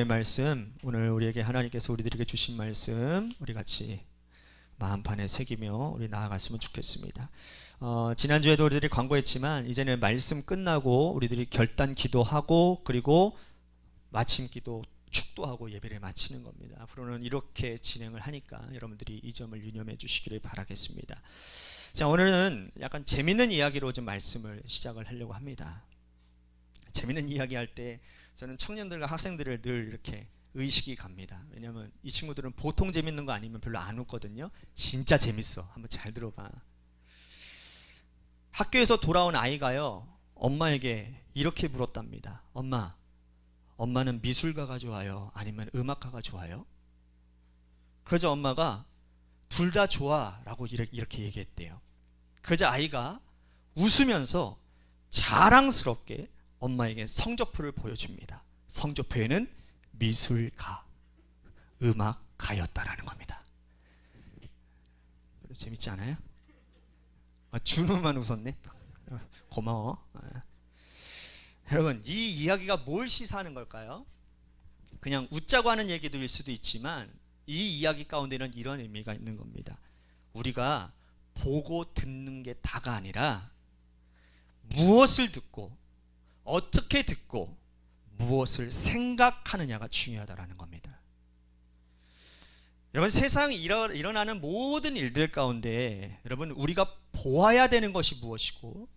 말씀, 오늘 우리에게 하나님께서 우리들에게 주신 말씀 우리 같이 마음판에 새기며 우리 나아갔으면 좋겠습니다. 지난주에도 우리들이 광고했지만 이제는 말씀 끝나고 우리들이 결단 기도하고 그리고 마침 기도 축도하고 예배를 마치는 겁니다. 앞으로는 이렇게 진행을 하니까 여러분들이 이 점을 유념해 주시기를 바라겠습니다. 자, 오늘은 약간 재밌는 이야기로 좀 말씀을 시작을 하려고 합니다. 재밌는 이야기 할 때 저는 청년들과 학생들을 늘 이렇게 의식이 갑니다. 왜냐하면 이 친구들은 보통 재밌는 거 아니면 별로 안 웃거든요. 진짜 재밌어. 한번 잘 들어봐. 학교에서 돌아온 아이가요, 엄마에게 이렇게 물었답니다. 엄마, 엄마는 미술가가 좋아요? 아니면 음악가가 좋아요? 그러자 엄마가 둘 다 좋아 라고 이렇게 얘기했대요. 그러자 아이가 웃으면서 자랑스럽게 엄마에게 성적표를 보여줍니다. 성적표에는 미술가, 음악가였다라는 겁니다. 재밌지 않아요? 준우만 웃었네. 고마워. 여러분, 이 이야기가 뭘 시사하는 걸까요? 그냥 웃자고 하는 얘기들일 수도 있지만 이 이야기 가운데는 이런 의미가 있는 겁니다. 우리가 보고 듣는 게 다가 아니라 무엇을 듣고 어떻게 듣고 무엇을 생각하느냐가 중요하다라는 겁니다. 여러분, 세상에 일어나는 모든 일들 가운데 여러분, 우리가 보아야 되는 것이 무엇이고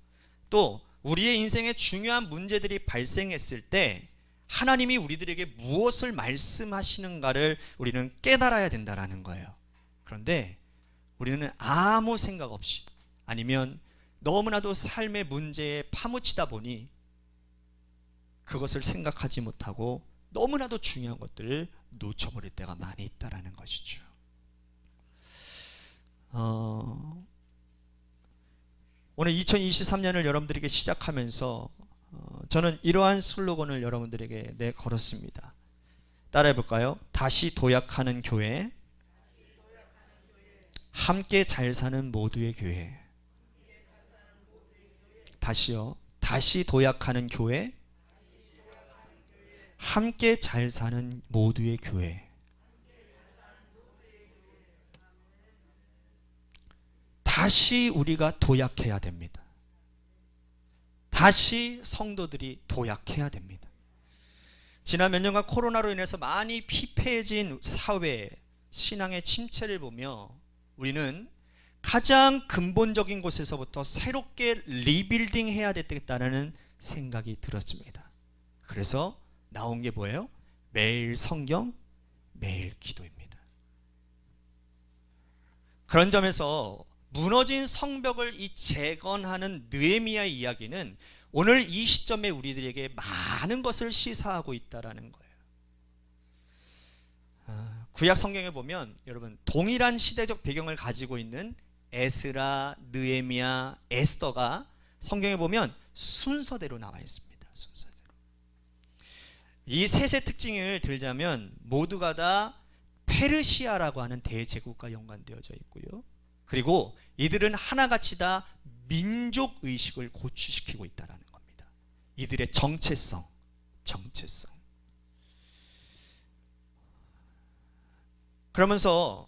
또 우리의 인생에 중요한 문제들이 발생했을 때 하나님이 우리들에게 무엇을 말씀하시는가를 우리는 깨달아야 된다라는 거예요. 그런데 우리는 아무 생각 없이 아니면 너무나도 삶의 문제에 파묻히다 보니 그것을 생각하지 못하고 너무나도 중요한 것들을 놓쳐버릴 때가 많이 있다라는 것이죠. 오늘 2023년을 여러분들에게 시작하면서 저는 이러한 슬로건을 여러분들에게 내걸었습니다. 따라해 볼까요? 다시 도약하는 교회, 함께 잘 사는 모두의 교회. 다시요. 다시 도약하는 교회, 함께 잘 사는 모두의 교회. 다시 우리가 도약해야 됩니다. 다시 성도들이 도약해야 됩니다. 지난 몇 년간 코로나로 인해서 많이 피폐해진 사회, 신앙의 침체를 보며 우리는 가장 근본적인 곳에서부터 새롭게 리빌딩 해야 되겠다는 생각이 들었습니다. 그래서 나온 게 뭐예요? 매일 성경, 매일 기도입니다. 그런 점에서 무너진 성벽을 재건하는 느헤미야의 이야기는 오늘 이 시점에 우리들에게 많은 것을 시사하고 있다는 거예요. 구약 성경에 보면 여러분, 동일한 시대적 배경을 가지고 있는 에스라, 느헤미야, 에스더가 성경에 보면 순서대로 나와 있습니다. 순서대로. 이 셋의 특징을 들자면 모두가 다 페르시아라고 하는 대제국과 연관되어져 있고요. 그리고 이들은 하나같이 다 민족의식을 고취시키고 있다는 겁니다. 이들의 정체성. 그러면서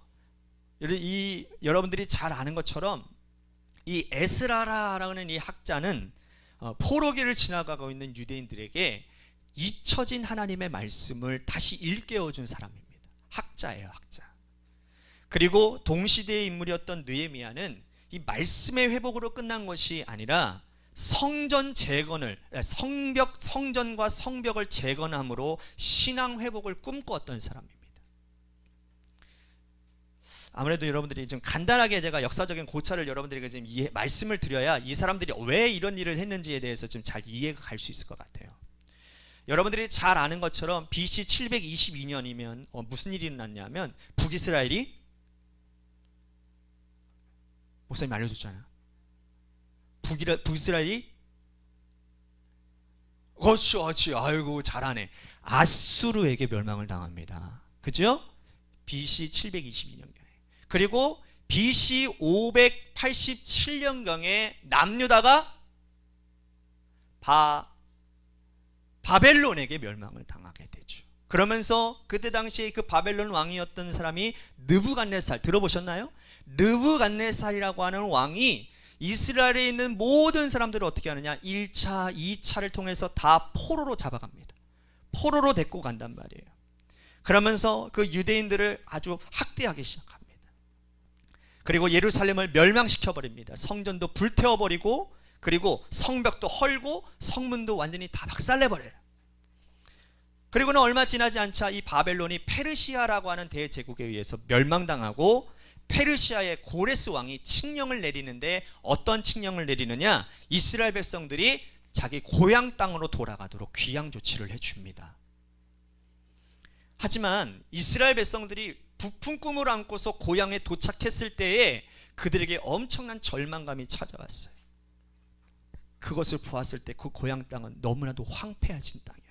여러분들이 잘 아는 것처럼 이 에스라라는 이 학자는 포로기를 지나가고 있는 유대인들에게 잊혀진 하나님의 말씀을 다시 일깨워준 사람입니다. 학자예요, 학자. 그리고 동시대의 인물이었던 느헤미야는 이 말씀의 회복으로 끝난 것이 아니라 성전과 성벽을 재건함으로 신앙 회복을 꿈꾸었던 사람입니다. 아무래도 여러분들이 좀 간단하게 제가 역사적인 고찰을 여러분들에게 좀 말씀을 드려야 이 사람들이 왜 이런 일을 했는지에 대해서 좀 잘 이해가 갈 수 있을 것 같아요. 여러분들이 잘 아는 것처럼 BC 722년이면 무슨 일이 일어났냐면 북이스라엘이, 목사님 알려줬잖아요. 북이스라엘이 그렇지 아이고 잘하네, 아수르에게 멸망을 당합니다. 그죠? BC 722년경에. 그리고 BC 587년경에 남유다가 바벨론에게 멸망을 당하게 되죠. 그러면서 그때 당시에 그 바벨론 왕이었던 사람이 느부갓네살, 들어보셨나요? 느부갓네살이라고 하는 왕이 이스라엘에 있는 모든 사람들을 어떻게 하느냐, 1차, 2차를 통해서 다 포로로 잡아갑니다. 포로로 데리고 간단 말이에요. 그러면서 그 유대인들을 아주 학대하기 시작합니다. 그리고 예루살렘을 멸망시켜버립니다. 성전도 불태워버리고, 그리고 성벽도 헐고 성문도 완전히 다 박살내버려요. 그리고는 얼마 지나지 않자 이 바벨론이 페르시아라고 하는 대제국에 의해서 멸망당하고, 페르시아의 고레스 왕이 칙령을 내리는데, 어떤 칙령을 내리느냐, 이스라엘 백성들이 자기 고향 땅으로 돌아가도록 귀양 조치를 해줍니다. 하지만 이스라엘 백성들이 부푼 꿈을 안고서 고향에 도착했을 때에 그들에게 엄청난 절망감이 찾아왔어요. 그것을 보았을 때 그 고향 땅은 너무나도 황폐해진 땅이에요.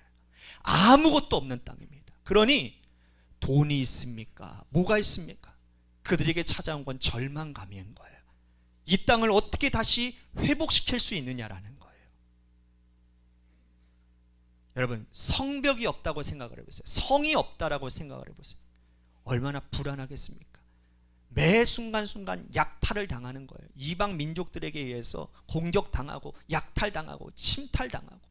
아무것도 없는 땅입니다. 그러니 돈이 있습니까? 뭐가 있습니까? 그들에게 찾아온 건 절망감인 거예요. 이 땅을 어떻게 다시 회복시킬 수 있느냐라는 거예요. 여러분, 성벽이 없다고 생각을 해보세요. 성이 없다라고 생각을 해보세요. 얼마나 불안하겠습니까? 매 순간순간 약탈을 당하는 거예요. 이방 민족들에게 의해서 공격당하고 약탈당하고 침탈당하고,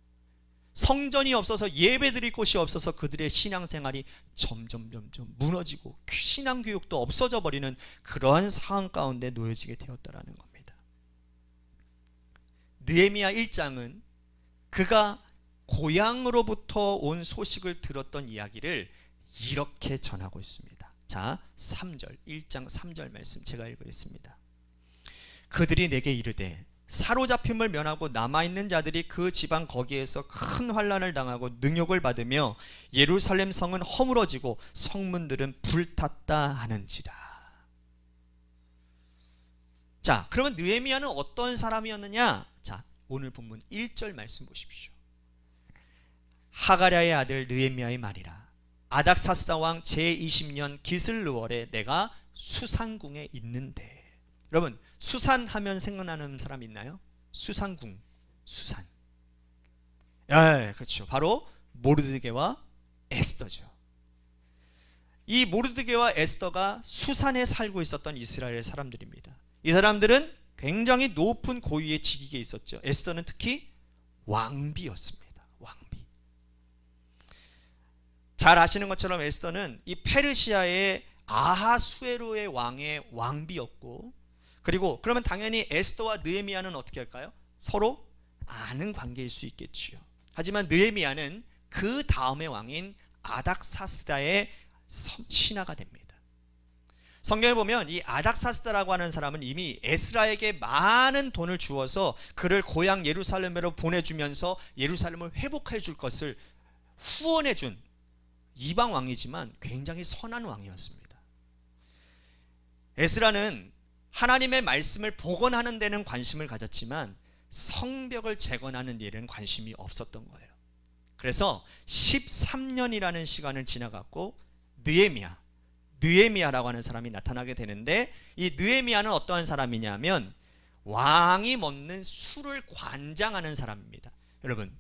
성전이 없어서 예배드릴 곳이 없어서 그들의 신앙생활이 점점 무너지고 신앙교육도 없어져 버리는 그러한 상황 가운데 놓여지게 되었다라는 겁니다. 느헤미야 1장은 그가 고향으로부터 온 소식을 들었던 이야기를 이렇게 전하고 있습니다. 자, 3절, 1장 3절 말씀 제가 읽겠습니다. 그들이 내게 이르되 사로잡힘을 면하고 남아있는 자들이 그 지방 거기에서 큰 환난을 당하고 능욕을 받으며 예루살렘 성은 허물어지고 성문들은 불탔다 하는지라. 자, 그러면 느헤미야는 어떤 사람이었느냐? 자, 오늘 본문 1절 말씀 보십시오. 하가랴의 아들 느헤미야의 말이라. 아닥사스다 왕 제20년 기슬르월에 내가 수산궁에 있는데. 여러분, 수산하면 생각나는 사람 있나요? 수산궁, 수산. 예, 그렇죠. 바로 모르드게와 에스더죠. 이 모르드게와 에스더가 수산에 살고 있었던 이스라엘 사람들입니다. 이 사람들은 굉장히 높은 고위의 직위에 있었죠. 에스더는 특히 왕비였습니다. 왕비. 잘 아시는 것처럼 에스더는 이 페르시아의 아하수에로의 왕의 왕비였고, 그리고 그러면 당연히 에스더와 느헤미야는 어떻게 할까요? 서로 아는 관계일 수 있겠지요. 하지만 느헤미야는 그 다음의 왕인 아닥사스다의 신하가 됩니다. 성경에 보면 이 아닥사스다라고 하는 사람은 이미 에스라에게 많은 돈을 주어서 그를 고향 예루살렘으로 보내주면서 예루살렘을 회복해 줄 것을 후원해 준 이방 왕이지만 굉장히 선한 왕이었습니다. 에스라는 하나님의 말씀을 복원하는 데는 관심을 가졌지만 성벽을 재건하는 일에는 관심이 없었던 거예요. 그래서 13년이라는 시간을 지나갔고 느헤미야라고 하는 사람이 나타나게 되는데, 이 느헤미야는 어떠한 사람이냐면 왕이 먹는 술을 관장하는 사람입니다. 여러분,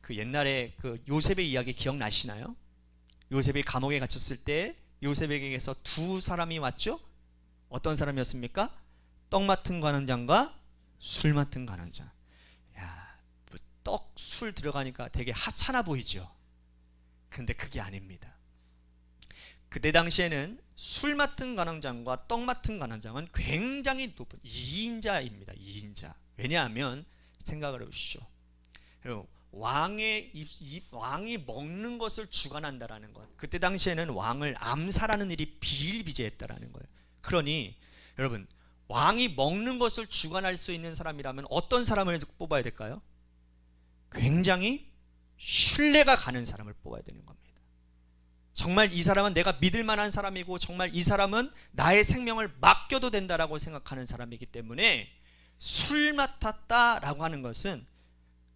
그 옛날에 그 요셉의 이야기 기억나시나요? 요셉이 감옥에 갇혔을 때 요셉에게서 두 사람이 왔죠? 어떤 사람이었습니까? 떡 맡은 관원장과 술 맡은 관원장. 야, 뭐 떡, 술 들어가니까 되게 하찮아 보이죠? 그런데 그게 아닙니다. 그때 당시에는 술 맡은 관원장과 떡 맡은 관원장은 굉장히 높은 2인자입니다. 2인자. 왜냐하면 생각을 해보시죠. 왕이 먹는 것을 주관한다라는 것. 그때 당시에는 왕을 암살하는 일이 비일비재했다라는 거예요. 그러니 여러분, 왕이 먹는 것을 주관할 수 있는 사람이라면 어떤 사람을 뽑아야 될까요? 굉장히 신뢰가 가는 사람을 뽑아야 되는 겁니다. 정말 이 사람은 내가 믿을 만한 사람이고 정말 이 사람은 나의 생명을 맡겨도 된다라고 생각하는 사람이기 때문에 술 맡았다라고 하는 것은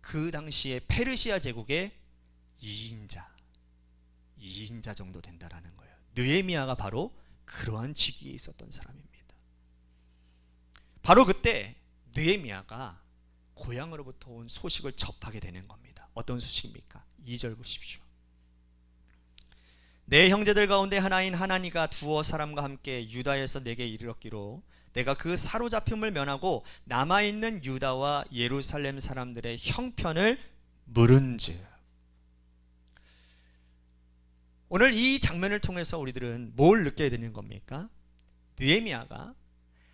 그 당시에 페르시아 제국의 2인자 정도 된다라는 거예요. 느헤미야가 바로 그러한 직위에 있었던 사람입니다. 바로 그때 느헤미야가 고향으로부터 온 소식을 접하게 되는 겁니다. 어떤 소식입니까? 2절 보십시오. 내 형제들 가운데 하나인 하나니가 두어 사람과 함께 유다에서 내게 이르렀기로 내가 그 사로잡힘을 면하고 남아있는 유다와 예루살렘 사람들의 형편을 물은즉. 오늘 이 장면을 통해서 우리들은 뭘 느껴야 되는 겁니까? 느헤미야가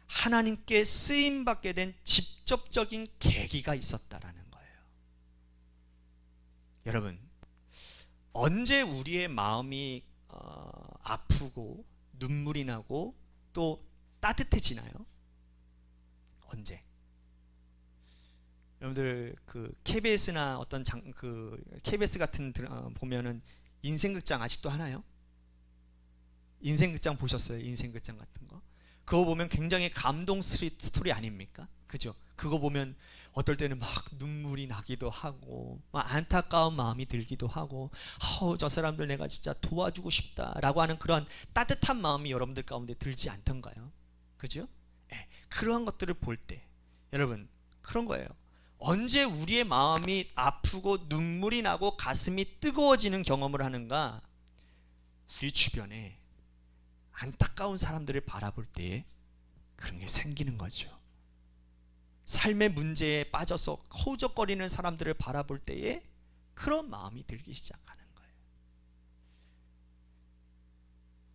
하나님께 쓰임받게 된 직접적인 계기가 있었다라는 거예요. 여러분, 언제 우리의 마음이 아프고 눈물이 나고 또 따뜻해지나요? 언제? 여러분들 그 KBS나 어떤 KBS 같은 보면은 인생극장 아직도 하나요? 인생극장 보셨어요? 인생극장 같은 거? 그거 보면 굉장히 감동 스토리 아닙니까? 그죠? 그거 보면 어떨 때는 막 눈물이 나기도 하고 막 안타까운 마음이 들기도 하고 저 사람들 내가 진짜 도와주고 싶다라고 하는 그런 따뜻한 마음이 여러분들 가운데 들지 않던가요? 그죠? 네, 그러한 것들을 볼 때 여러분 그런 거예요. 언제 우리의 마음이 아프고 눈물이 나고 가슴이 뜨거워지는 경험을 하는가? 우리 주변에 안타까운 사람들을 바라볼 때에 그런 게 생기는 거죠. 삶의 문제에 빠져서 허우적거리는 사람들을 바라볼 때에 그런 마음이 들기 시작하는 거예요.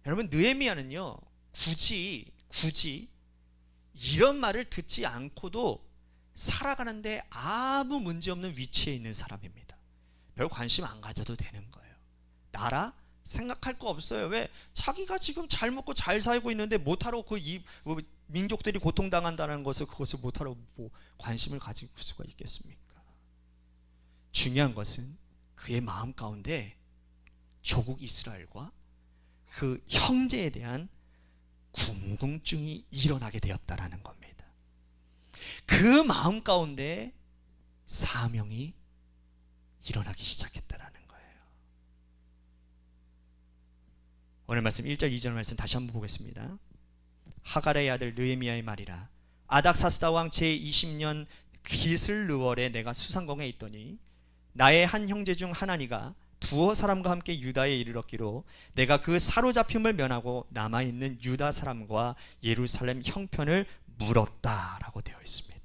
여러분, 느헤미야는요 굳이 이런 말을 듣지 않고도 살아가는데 아무 문제 없는 위치에 있는 사람입니다. 별 관심 안 가져도 되는 거예요. 나라? 생각할 거 없어요. 왜? 자기가 지금 잘 먹고 잘 살고 있는데 못하러 민족들이 고통당한다는 것을 그것을 못하러 뭐 관심을 가질 수가 있겠습니까? 중요한 것은 그의 마음 가운데 조국 이스라엘과 그 형제에 대한 궁금증이 일어나게 되었다라는 겁니다. 그 마음 가운데 사명이 일어나기 시작했다라는 거예요. 오늘 말씀 1절 2절 말씀 다시 한번 보겠습니다. 하갈의 아들 느헤미야의 말이라. 아닥사스다 왕 제20년 기슬르월에 내가 수상궁에 있더니 나의 한 형제 중 하나니가 두어 사람과 함께 유다에 이르렀기로 내가 그 사로잡힘을 면하고 남아있는 유다 사람과 예루살렘 형편을 물었다라고 되어 있습니다.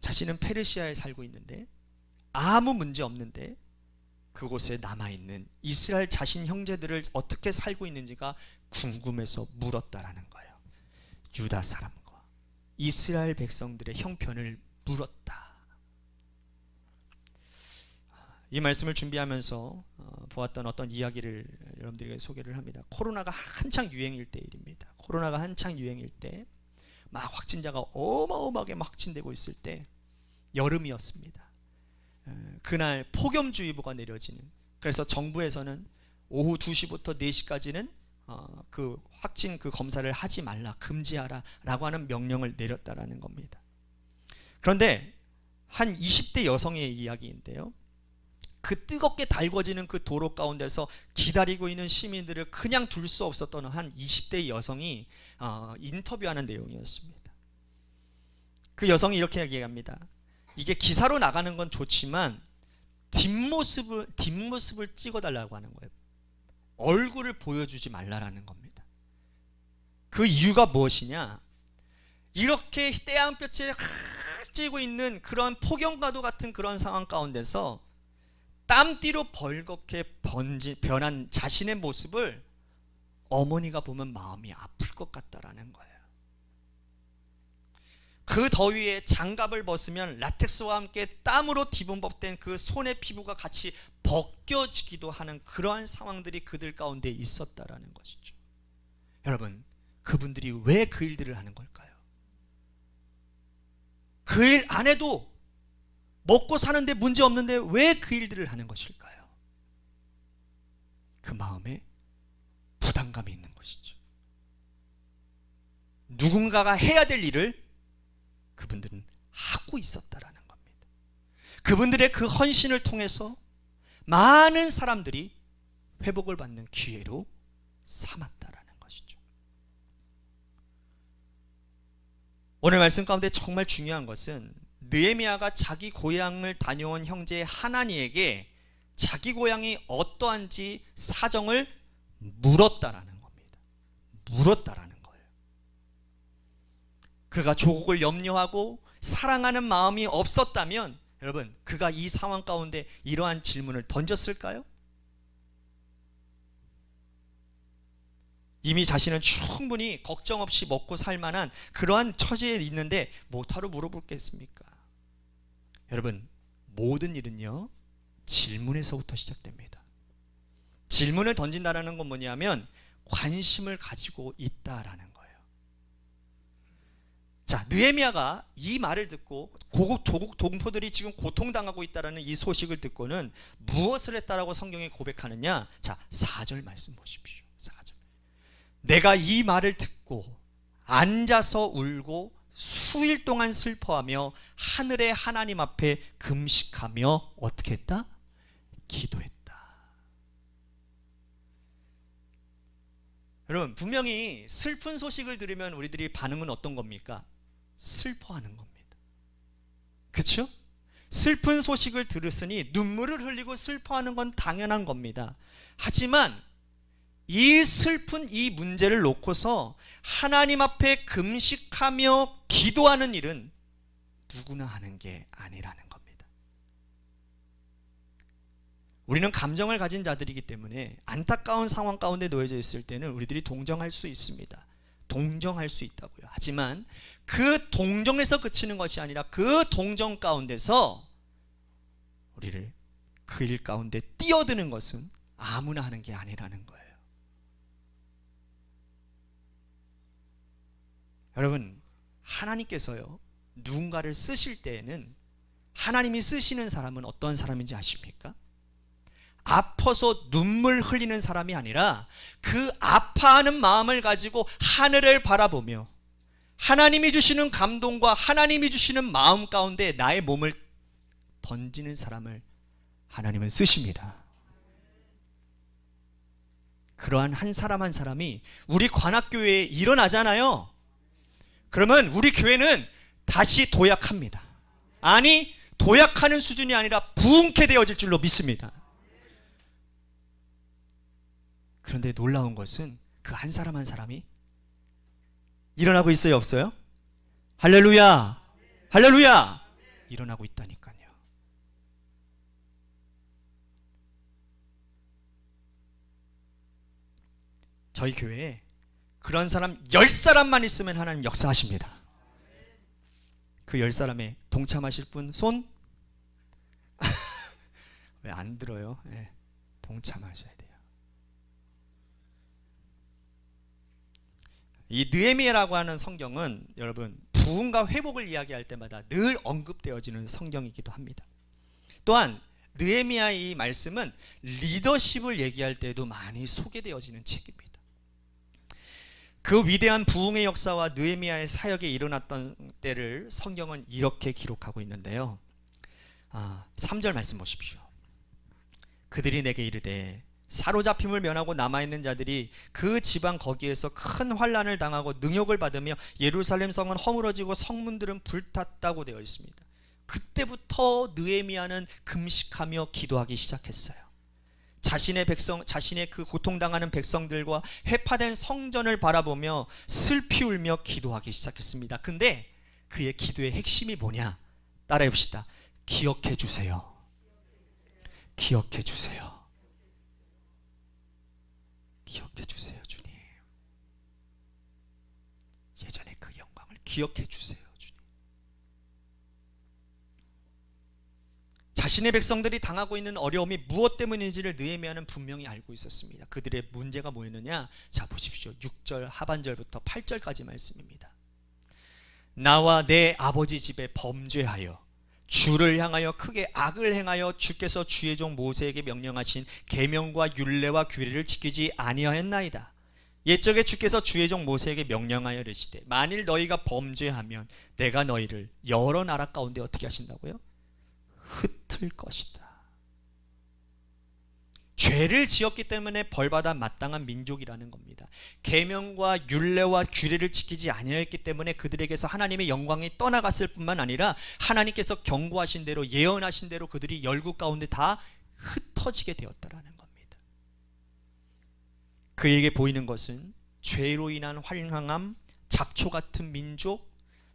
자신은 페르시아에 살고 있는데 아무 문제 없는데 그곳에 남아있는 이스라엘 자신 형제들을 어떻게 살고 있는지가 궁금해서 물었다라는 거예요. 유다 사람과 이스라엘 백성들의 형편을 물었다. 이 말씀을 준비하면서 보았던 어떤 이야기를 여러분들에게 소개를 합니다. 코로나가 한창 유행일 때 일입니다. 코로나가 한창 유행일 때 막 확진자가 어마어마하게 막 확진되고 있을 때 여름이었습니다. 그날 폭염주의보가 내려지는, 그래서 정부에서는 오후 2시부터 4시까지는 그 확진 그 검사를 하지 말라, 금지하라 라고 하는 명령을 내렸다라는 겁니다. 그런데 한 20대 여성의 이야기인데요, 그 뜨겁게 달궈지는 그 도로 가운데서 기다리고 있는 시민들을 그냥 둘 수 없었던 한 20대 여성이 인터뷰하는 내용이었습니다. 그 여성이 이렇게 얘기합니다. 이게 기사로 나가는 건 좋지만 뒷모습을 찍어달라고 하는 거예요. 얼굴을 보여주지 말라라는 겁니다. 그 이유가 무엇이냐? 이렇게 떼양볕에 찌고 있는 그런 폭염과도 같은 그런 상황 가운데서 땀띠로 벌겋게 변한 자신의 모습을 어머니가 보면 마음이 아플 것 같다라는 거예요. 그 더위에 장갑을 벗으면 라텍스와 함께 땀으로 뒤범벅된 그 손의 피부가 같이 벗겨지기도 하는 그러한 상황들이 그들 가운데 있었다라는 것이죠. 여러분, 그분들이 왜 그 일들을 하는 걸까요? 그 일 안 해도 먹고 사는데 문제 없는데 왜 그 일들을 하는 것일까요? 그 마음에 부담감이 있는 것이죠. 누군가가 해야 될 일을 그분들은 하고 있었다라는 겁니다. 그분들의 그 헌신을 통해서 많은 사람들이 회복을 받는 기회로 삼았다라는 것이죠. 오늘 말씀 가운데 정말 중요한 것은 느헤미야가 자기 고향을 다녀온 형제 하나니에게 자기 고향이 어떠한지 사정을 물었다라는 겁니다. 물었다라는 거예요. 그가 조국을 염려하고 사랑하는 마음이 없었다면 여러분, 그가 이 상황 가운데 이러한 질문을 던졌을까요? 이미 자신은 충분히 걱정 없이 먹고 살 만한 그러한 처지에 있는데 뭐하러 물어보겠습니까? 여러분, 모든 일은요, 질문에서부터 시작됩니다. 질문을 던진다는 건 뭐냐면 관심을 가지고 있다라는 거예요. 자, 느헤미야가 이 말을 듣고 조국 동포들이 지금 고통당하고 있다는 이 소식을 듣고는 무엇을 했다라고 성경에 고백하느냐? 자, 4절 말씀 보십시오. 4절. 내가 이 말을 듣고 앉아서 울고 수일 동안 슬퍼하며 하늘의 하나님 앞에 금식하며 어떻게 했다? 기도했다. 여러분, 분명히 슬픈 소식을 들으면 우리들이 반응은 어떤 겁니까? 슬퍼하는 겁니다. 그렇죠? 슬픈 소식을 들었으니 눈물을 흘리고 슬퍼하는 건 당연한 겁니다. 하지만 이 슬픈 이 문제를 놓고서 하나님 앞에 금식하며 기도하는 일은 누구나 하는 게 아니라는 겁니다. 우리는 감정을 가진 자들이기 때문에 안타까운 상황 가운데 놓여져 있을 때는 우리들이 동정할 수 있습니다. 동정할 수 있다고요. 하지만 그 동정에서 그치는 것이 아니라 그 동정 가운데서 우리를 그 일 가운데 뛰어드는 것은 아무나 하는 게 아니라는 거예요. 여러분, 하나님께서요, 누군가를 쓰실 때에는 하나님이 쓰시는 사람은 어떤 사람인지 아십니까? 아파서 눈물 흘리는 사람이 아니라 그 아파하는 마음을 가지고 하늘을 바라보며 하나님이 주시는 감동과 하나님이 주시는 마음 가운데 나의 몸을 던지는 사람을 하나님은 쓰십니다. 그러한 한 사람 한 사람이 우리 관악교회에 일어나잖아요. 그러면 우리 교회는 다시 도약합니다. 아니, 도약하는 수준이 아니라 부흥케 되어질 줄로 믿습니다. 그런데 놀라운 것은 그 한 사람 한 사람이 일어나고 있어요, 없어요? 할렐루야! 할렐루야! 일어나고 있다니까요. 저희 교회에 그런 사람 10사람만 있으면 하나님 역사하십니다. 그 10사람에 동참하실 분 손? 왜 안 들어요? 네, 동참하셔야 돼요. 이 느헤미야라고 하는 성경은 여러분 부흥과 회복을 이야기할 때마다 늘 언급되어지는 성경이기도 합니다. 또한 느헤미야의 이 말씀은 리더십을 얘기할 때도 많이 소개되어지는 책입니다. 그 위대한 부흥의 역사와 느헤미야의 사역이 일어났던 때를 성경은 이렇게 기록하고 있는데요. 3절 말씀 보십시오. 그들이 내게 이르되 사로잡힘을 면하고 남아있는 자들이 그 지방 거기에서 큰 환난을 당하고 능욕을 받으며 예루살렘 성은 허물어지고 성문들은 불탔다고 되어 있습니다. 그때부터 느헤미야는 금식하며 기도하기 시작했어요. 자신의 그 고통당하는 백성들과 회파된 성전을 바라보며 슬피 울며 기도하기 시작했습니다. 근데 그의 기도의 핵심이 뭐냐? 따라해 봅시다. 기억해 주세요. 기억해 주세요. 기억해 주세요, 주님. 예전의 그 영광을 기억해 주세요, 주님. 자신의 백성들이 당하고 있는 어려움이 무엇 때문인지를 느헤미야는 분명히 알고 있었습니다. 그들의 문제가 뭐였느냐? 자, 보십시오. 6절 하반절부터 8절까지 말씀입니다. 나와 내 아버지 집에 범죄하여 주를 향하여 크게 악을 행하여 주께서 주의 종 모세에게 명령하신 계명과 율례와 규례를 지키지 아니하였나이다. 옛적에 주께서 주의 종 모세에게 명령하여 이르시되 만일 너희가 범죄하면 내가 너희를 여러 나라 가운데 어떻게 하신다고요? 흩을 것이다. 죄를 지었기 때문에 벌받아 마땅한 민족이라는 겁니다. 계명과 율례와 규례를 지키지 아니하였기 때문에 그들에게서 하나님의 영광이 떠나갔을 뿐만 아니라 하나님께서 경고하신 대로 예언하신 대로 그들이 열국 가운데 다 흩어지게 되었다라는 겁니다. 그에게 보이는 것은 죄로 인한 환영함, 잡초 같은 민족,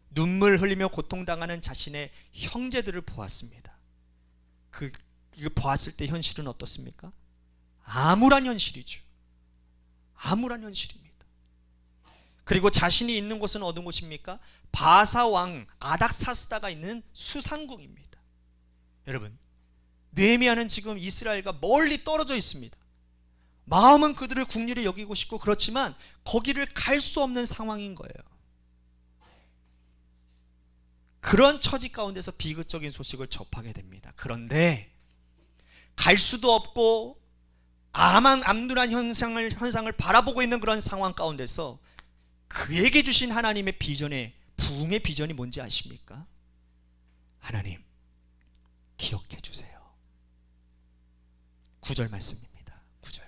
눈물 흘리며 고통당하는 자신의 형제들을 보았습니다. 이거 보았을 때 현실은 어떻습니까? 암울한 현실이죠. 암울한 현실입니다. 그리고 자신이 있는 곳은 어떤 곳입니까? 바사 왕 아닥사스다가 있는 수상궁입니다. 여러분, 느헤미야는 지금 이스라엘과 멀리 떨어져 있습니다. 마음은 그들을 국리를 여기고 싶고 그렇지만 거기를 갈 수 없는 상황인 거예요. 그런 처지 가운데서 비극적인 소식을 접하게 됩니다. 그런데 갈 수도 없고 암울한 현상을 바라보고 있는 그런 상황 가운데서 그에게 주신 하나님의 비전의 부흥의 비전이 뭔지 아십니까? 하나님, 기억해 주세요. 9절 말씀입니다. 9절.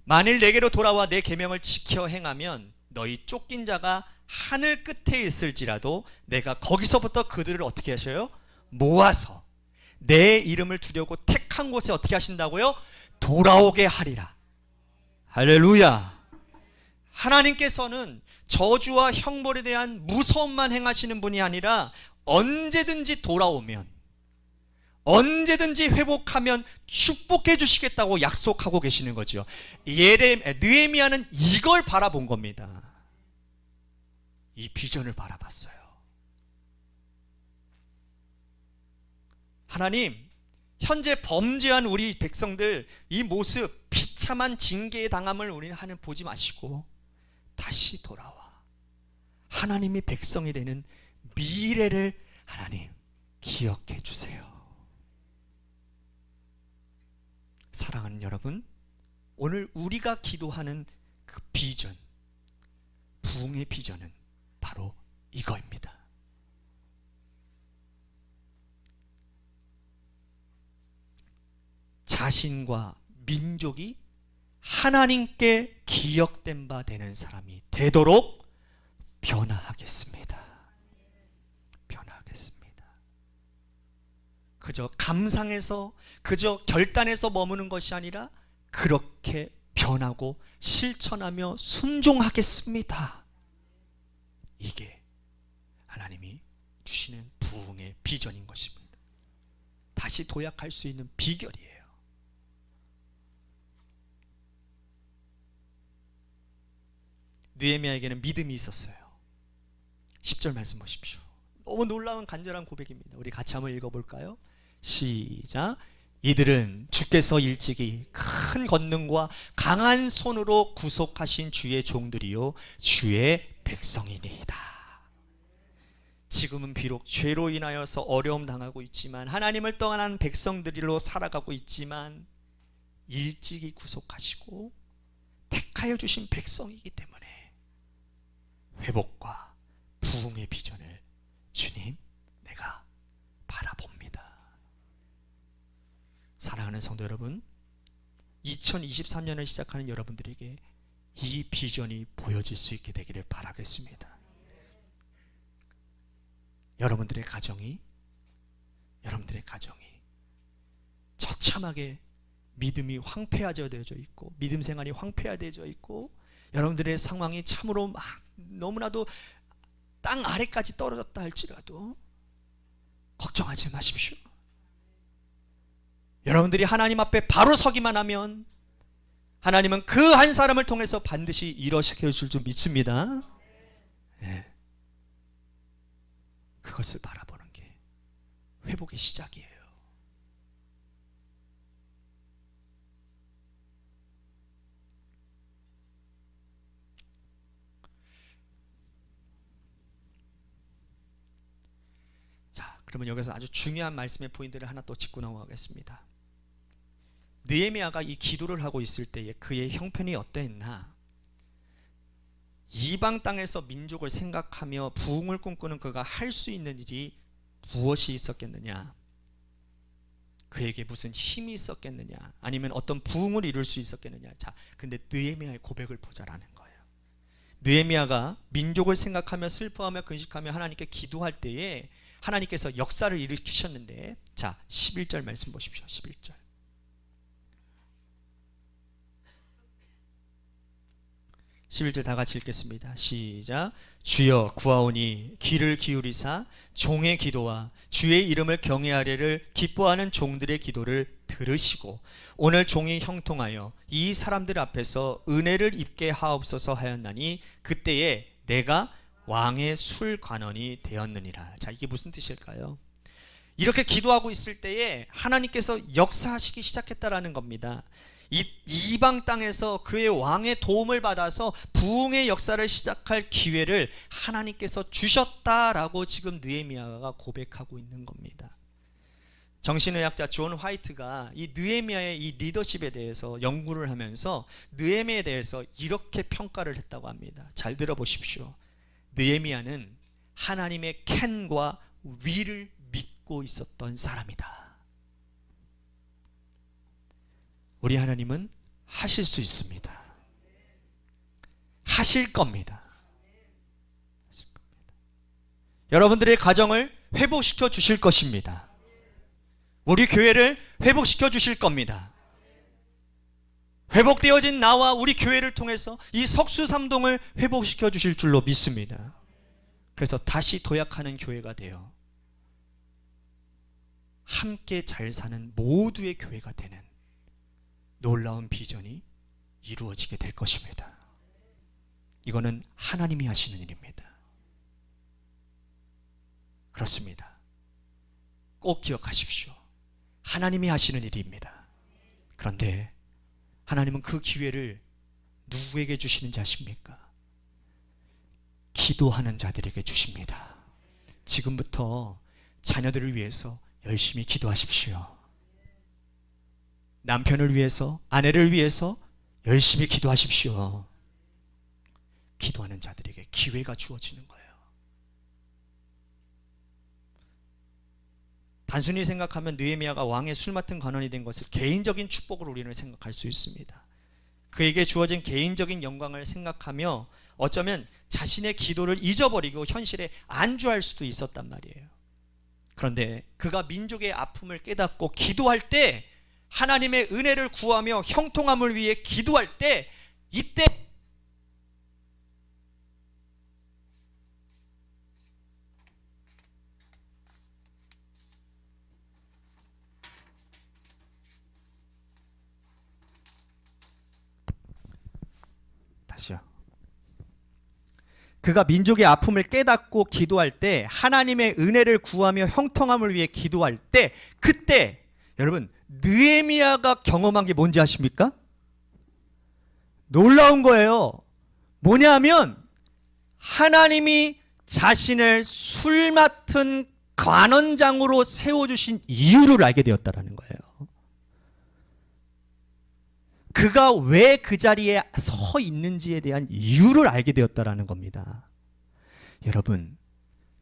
만일 내게로 돌아와 내 계명을 지켜 행하면 너희 쫓긴 자가 하늘 끝에 있을지라도 내가 거기서부터 그들을 어떻게 하셔요? 모아서 내 이름을 두려고 택한 곳에 어떻게 하신다고요? 돌아오게 하리라. 할렐루야. 하나님께서는 저주와 형벌에 대한 무서움만 행하시는 분이 아니라 언제든지 돌아오면, 언제든지 회복하면 축복해 주시겠다고 약속하고 계시는 거죠. 느헤미야는 이걸 바라본 겁니다. 이 비전을 바라봤어요. 하나님, 현재 범죄한 우리 백성들 이 모습, 비참한 징계의 당함을 우리는 보지 마시고 다시 돌아와 하나님이 백성이 되는 미래를 하나님 기억해 주세요. 사랑하는 여러분, 오늘 우리가 기도하는 그 비전, 부흥의 비전은 바로 이거입니다. 자신과 민족이 하나님께 기억된 바 되는 사람이 되도록 변화하겠습니다. 변화하겠습니다. 그저 감상해서, 그저 결단해서 머무는 것이 아니라 그렇게 변하고 실천하며 순종하겠습니다. 이게 하나님이 주시는 부흥의 비전인 것입니다. 다시 도약할 수 있는 비결이에요. 느헤미야에게는 믿음이 있었어요. 10절 말씀 보십시오. 너무 놀라운 간절한 고백입니다. 우리 같이 한번 읽어볼까요? 시작. 이들은 주께서 일찍이 큰 권능과 강한 손으로 구속하신 주의 종들이요 주의 백성이니이다. 지금은 비록 죄로 인하여서 어려움 당하고 있지만, 하나님을 떠난 백성들로 살아가고 있지만 일찍이 구속하시고 택하여 주신 백성이기 때문에 회복과 부흥의 비전을 주님, 내가 바라봅니다. 사랑하는 성도 여러분, 2023년을 시작하는 여러분들에게 이 비전이 보여질 수 있게 되기를 바라겠습니다. 여러분들의 가정이 처참하게 믿음이 황폐화되어져 있고, 믿음 생활이 황폐화되어져 있고, 여러분들의 상황이 참으로 막 너무나도 땅 아래까지 떨어졌다 할지라도 걱정하지 마십시오. 여러분들이 하나님 앞에 바로 서기만 하면 하나님은 그 한 사람을 통해서 반드시 일어시켜 줄 줄 믿습니다. 네. 그것을 바라보는 게 회복의 시작이에요. 자, 그러면 여기서 아주 중요한 말씀의 포인트를 하나 또 짚고 넘어가겠습니다. 느헤미야가 이 기도를 하고 있을 때에 그의 형편이 어떠했나? 이방 땅에서 민족을 생각하며 부흥을 꿈꾸는 그가 할 수 있는 일이 무엇이 있었겠느냐? 그에게 무슨 힘이 있었겠느냐? 아니면 어떤 부흥을 이룰 수 있었겠느냐? 자, 근데 느헤미야의 고백을 보자라는 거예요. 느헤미야가 민족을 생각하며 슬퍼하며 근심하며 하나님께 기도할 때에 하나님께서 역사를 일으키셨는데, 자 11절 말씀 보십시오. 11절. 11절 다 같이 읽겠습니다. 시작. 주여 구하오니 귀를 기울이사 종의 기도와 주의 이름을 경외하리를 기뻐하는 종들의 기도를 들으시고 오늘 종이 형통하여 이 사람들 앞에서 은혜를 입게 하옵소서 하였나니 그때에 내가 왕의 술관원이 되었느니라. 자, 이게 무슨 뜻일까요? 이렇게 기도하고 있을 때에 하나님께서 역사하시기 시작했다라는 겁니다. 이 이방 땅에서 그의 왕의 도움을 받아서 부흥의 역사를 시작할 기회를 하나님께서 주셨다라고 지금 느헤미야가 고백하고 있는 겁니다. 정신의학자 존 화이트가 이 느헤미야의 이 리더십에 대해서 연구를 하면서 느헤미야에 대해서 이렇게 평가를 했다고 합니다. 잘 들어보십시오. 느헤미야는 하나님의 캔과 위를 믿고 있었던 사람이다. 우리 하나님은 하실 수 있습니다. 하실 겁니다. 여러분들의 가정을 회복시켜 주실 것입니다. 우리 교회를 회복시켜 주실 겁니다. 회복되어진 나와 우리 교회를 통해서 이 석수삼동을 회복시켜 주실 줄로 믿습니다. 그래서 다시 도약하는 교회가 되어 함께 잘 사는 모두의 교회가 되는 놀라운 비전이 이루어지게 될 것입니다. 이거는 하나님이 하시는 일입니다. 그렇습니다. 꼭 기억하십시오. 하나님이 하시는 일입니다. 그런데 하나님은 그 기회를 누구에게 주시는지 아십니까? 기도하는 자들에게 주십니다. 지금부터 자녀들을 위해서 열심히 기도하십시오. 남편을 위해서, 아내를 위해서 열심히 기도하십시오. 기도하는 자들에게 기회가 주어지는 거예요. 단순히 생각하면 느헤미야가 왕의 술 맡은 관원이 된 것을 개인적인 축복으로 우리는 생각할 수 있습니다. 그에게 주어진 개인적인 영광을 생각하며 어쩌면 자신의 기도를 잊어버리고 현실에 안주할 수도 있었단 말이에요. 그런데 그가 민족의 아픔을 깨닫고 기도할 때, 하나님의 은혜를 구하며 형통함을 위해 기도할 때, 이때 다시요. 그가 민족의 아픔을 깨닫고 기도할 때, 하나님의 은혜를 구하며 형통함을 위해 기도할 때, 그때 여러분 느헤미야가 경험한 게 뭔지 아십니까? 놀라운 거예요. 뭐냐면 하나님이 자신을 술 맡은 관원장으로 세워주신 이유를 알게 되었다는 거예요. 그가 왜 그 자리에 서 있는지에 대한 이유를 알게 되었다는 겁니다. 여러분,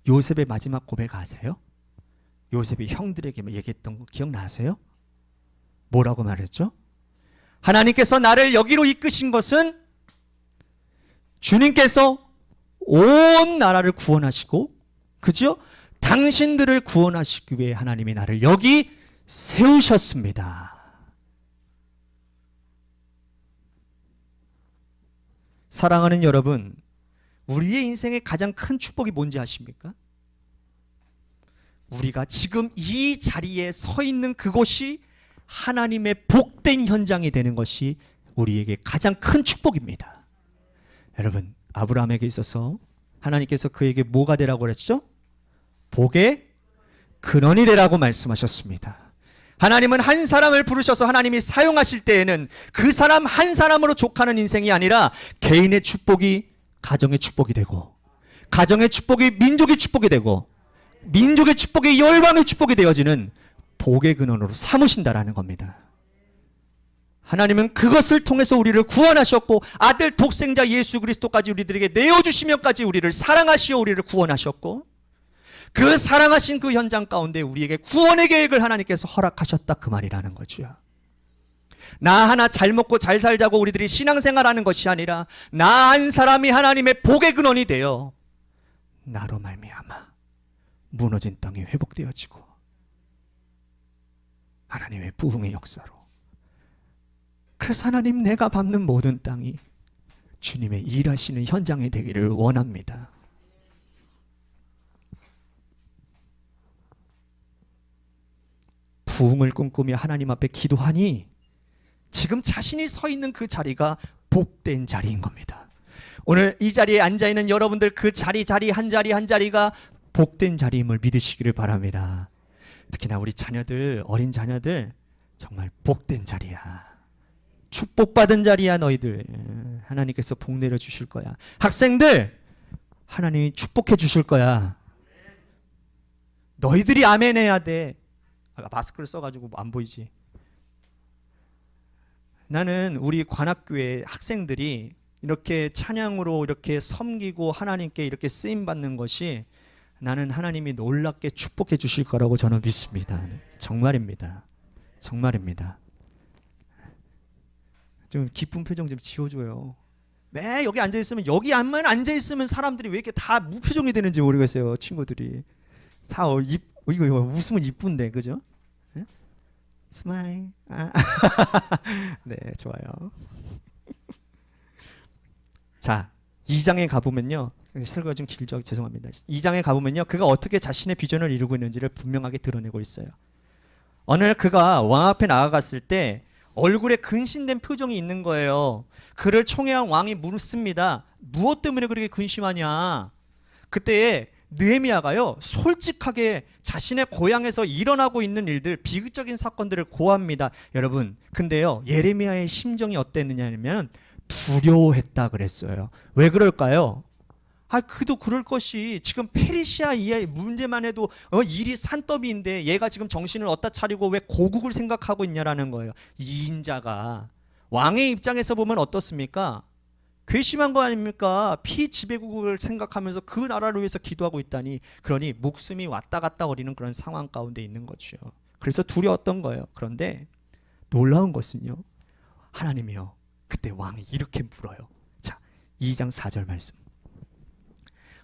요셉의 마지막 고백 아세요? 요셉이 형들에게 얘기했던 거 기억나세요? 뭐라고 말했죠? 하나님께서 나를 여기로 이끄신 것은 주님께서 온 나라를 구원하시고, 그죠? 당신들을 구원하시기 위해 하나님이 나를 여기 세우셨습니다. 사랑하는 여러분, 우리의 인생의 가장 큰 축복이 뭔지 아십니까? 우리가 지금 이 자리에 서 있는 그곳이 하나님의 복된 현장이 되는 것이 우리에게 가장 큰 축복입니다. 여러분, 아브라함에게 있어서 하나님께서 그에게 뭐가 되라고 그랬죠? 복의 근원이 되라고 말씀하셨습니다. 하나님은 한 사람을 부르셔서 하나님이 사용하실 때에는 그 사람 한 사람으로 족하는 인생이 아니라 개인의 축복이 가정의 축복이 되고, 가정의 축복이 민족의 축복이 되고, 민족의 축복이 열방의 축복이 되어지는 복의 근원으로 삼으신다라는 겁니다. 하나님은 그것을 통해서 우리를 구원하셨고, 아들 독생자 예수 그리스도까지 우리들에게 내어주시면까지 우리를 사랑하시어 우리를 구원하셨고, 그 사랑하신 그 현장 가운데 우리에게 구원의 계획을 하나님께서 허락하셨다, 그 말이라는 거죠. 나 하나 잘 먹고 잘 살자고 우리들이 신앙생활하는 것이 아니라 나 한 사람이 하나님의 복의 근원이 되어 나로 말미암아 무너진 땅이 회복되어지고 하나님의 부흥의 역사로. 그래서 하나님, 내가 밟는 모든 땅이 주님의 일하시는 현장이 되기를 원합니다. 부흥을 꿈꾸며 하나님 앞에 기도하니 지금 자신이 서 있는 그 자리가 복된 자리인 겁니다. 오늘 이 자리에 앉아있는 여러분들, 그 자리 한 자리가 복된 자리임을 믿으시기를 바랍니다. 특히나 우리 자녀들, 어린 자녀들, 정말 복된 자리야. 축복받은 자리야. 너희들 하나님께서 복 내려주실 거야. 학생들, 하나님이 축복해 주실 거야. 너희들이 아멘 해야 돼. 마스크를 써가지고 안 보이지. 나는 우리 관악교회 학생들이 이렇게 찬양으로 이렇게 섬기고 하나님께 이렇게 쓰임받는 것이, 나는 하나님이 놀랍게 축복해 주실 거라고 저는 믿습니다. 정말입니다. 정말입니다. 좀 기쁜 표정 좀 지워줘요. 매 여기 앉아있으면, 여기 안만 앉아있으면 사람들이 왜 이렇게 다 무표정이 되는지 모르겠어요. 친구들이 다 이거 웃으면 이쁜데, 그죠? 네? 스마일. 네, 좋아요. 자, 2장에 가보면요, 설교가 좀 길죠. 죄송합니다. 2장에 가보면요, 그가 어떻게 자신의 비전을 이루고 있는지를 분명하게 드러내고 있어요. 어느 날 그가 왕 앞에 나아갔을 때 얼굴에 근심된 표정이 있는 거예요. 그를 총애한 왕이 묻습니다. 무엇 때문에 그렇게 근심하냐? 그때 느헤미야가요, 솔직하게 자신의 고향에서 일어나고 있는 일들, 비극적인 사건들을 고합니다. 여러분, 근데요, 예레미야의 심정이 어땠느냐면 두려워했다 그랬어요. 왜 그럴까요? 그도 그럴 것이, 지금 페르시아 이 문제만 해도 일이 산더미인데 얘가 지금 정신을 어디다 차리고 왜 고국을 생각하고 있냐라는 거예요. 이 인자가 왕의 입장에서 보면 어떻습니까? 괘씸한 거 아닙니까? 피지배국을 생각하면서 그 나라를 위해서 기도하고 있다니. 그러니 목숨이 왔다 갔다 거리는 그런 상황 가운데 있는 거죠. 그래서 두려웠던 거예요. 그런데 놀라운 것은요, 하나님이요, 그때 왕이 이렇게 물어요. 자, 2장 4절 말씀.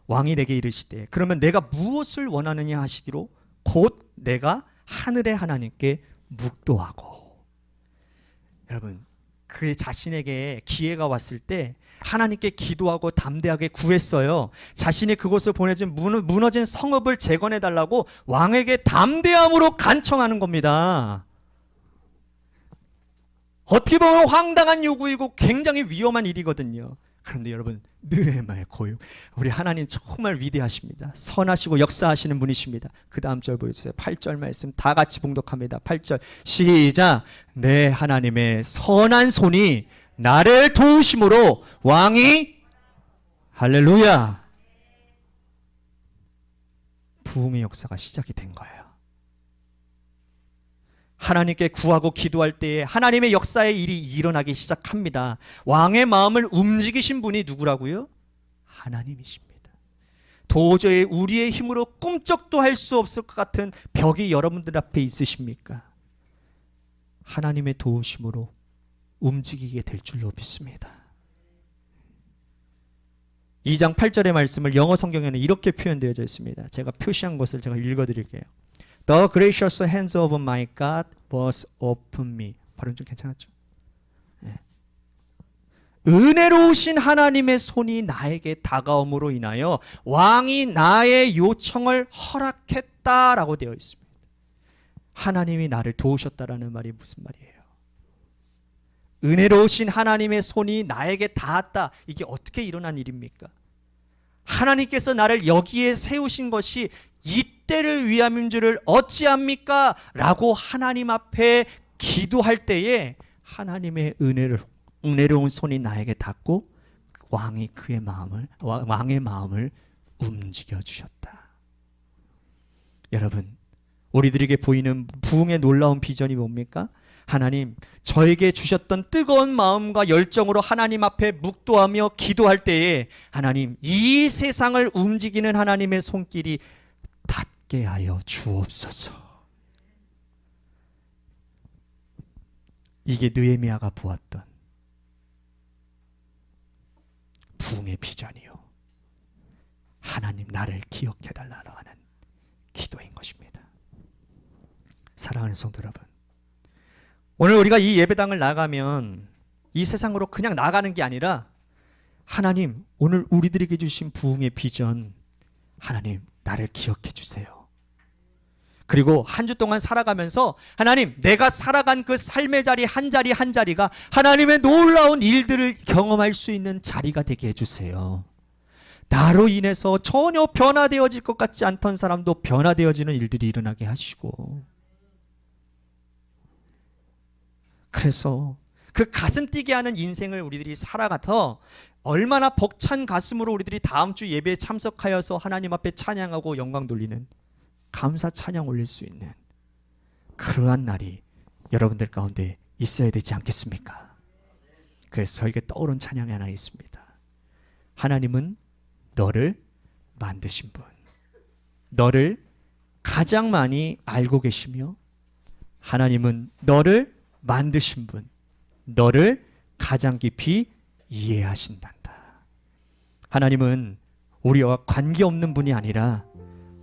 왕이 내게 이르시되, 그러면 내가 무엇을 원하느냐 하시기로, 곧 내가 하늘의 하나님께 묵도하고. 여러분, 그 자신에게 기회가 왔을 때 하나님께 기도하고 담대하게 구했어요. 자신이 그곳을 보내준 무너진 성읍을 재건해 달라고 왕에게 담대함으로 간청하는 겁니다. 어떻게 보면 황당한 요구이고 굉장히 위험한 일이거든요. 그런데 여러분, 느헤미야의 고유, 우리 하나님 정말 위대하십니다. 선하시고 역사하시는 분이십니다. 그 다음 절 보여주세요. 8절 말씀 다 같이 봉독합니다. 8절 시작. 내 하나님의 선한 손이 나를 도우심으로 왕이, 할렐루야, 부흥의 역사가 시작이 된 거예요. 하나님께 구하고 기도할 때에 하나님의 역사의 일이 일어나기 시작합니다. 왕의 마음을 움직이신 분이 누구라고요? 하나님이십니다. 도저히 우리의 힘으로 꿈쩍도 할 수 없을 것 같은 벽이 여러분들 앞에 있으십니까? 하나님의 도우심으로 움직이게 될 줄로 믿습니다. 2장 8절의 말씀을 영어 성경에는 이렇게 표현되어 있습니다. 제가 표시한 것을 제가 읽어드릴게요. The gracious hands of my God was upon me. 발음 좀 괜찮았죠? 네. 은혜로우신 하나님의 손이 나에게 다가옴으로 인하여 왕이 나의 요청을 허락했다라고 되어 있습니다. 하나님이 나를 도우셨다라는 말이 무슨 말이에요? 은혜로우신 하나님의 손이 나에게 닿았다. 이게 어떻게 일어난 일입니까? 하나님께서 나를 여기에 세우신 것이 이때를 위함인 줄을 어찌합니까? 라고 하나님 앞에 기도할 때에 하나님의 은혜로운 손이 나에게 닿고 왕의 마음을 움직여 주셨다. 여러분, 우리들에게 보이는 부흥의 놀라운 비전이 뭡니까? 하나님, 저에게 주셨던 뜨거운 마음과 열정으로 하나님 앞에 묵도하며 기도할 때에 하나님, 이 세상을 움직이는 하나님의 손길이 닿게 하여 주옵소서. 이게 느헤미야가 보았던 부흥의 비전이요, 하나님 나를 기억해달라고 하는 사랑하는 성도 여러분, 오늘 우리가 이 예배당을 나가면 이 세상으로 그냥 나가는 게 아니라 하나님 오늘 우리들에게 주신 부흥의 비전, 하나님 나를 기억해 주세요. 그리고 한 주 동안 살아가면서 하나님 내가 살아간 그 삶의 자리 한 자리 한 자리가 하나님의 놀라운 일들을 경험할 수 있는 자리가 되게 해주세요. 나로 인해서 전혀 변화되어질 것 같지 않던 사람도 변화되어지는 일들이 일어나게 하시고, 그래서 그 가슴 뛰게 하는 인생을 우리들이 살아가서 얼마나 벅찬 가슴으로 우리들이 다음 주 예배에 참석하여서 하나님 앞에 찬양하고 영광 돌리는 감사 찬양 올릴 수 있는 그러한 날이 여러분들 가운데 있어야 되지 않겠습니까? 그래서 저에게 떠오른 찬양이 하나 있습니다. 하나님은 너를 만드신 분, 너를 가장 많이 알고 계시며 하나님은 너를 만드신 분, 너를 가장 깊이 이해하신단다. 하나님은 우리와 관계없는 분이 아니라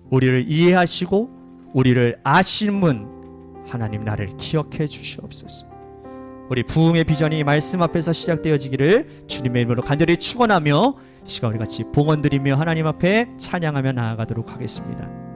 우리를 이해하시고 우리를 아시는 분, 하나님 나를 기억해 주시옵소서. 우리 부흥의 비전이 말씀 앞에서 시작되어지기를 주님의 이름으로 간절히 축원하며 이 시간 우리 같이 봉헌 드리며 하나님 앞에 찬양하며 나아가도록 하겠습니다.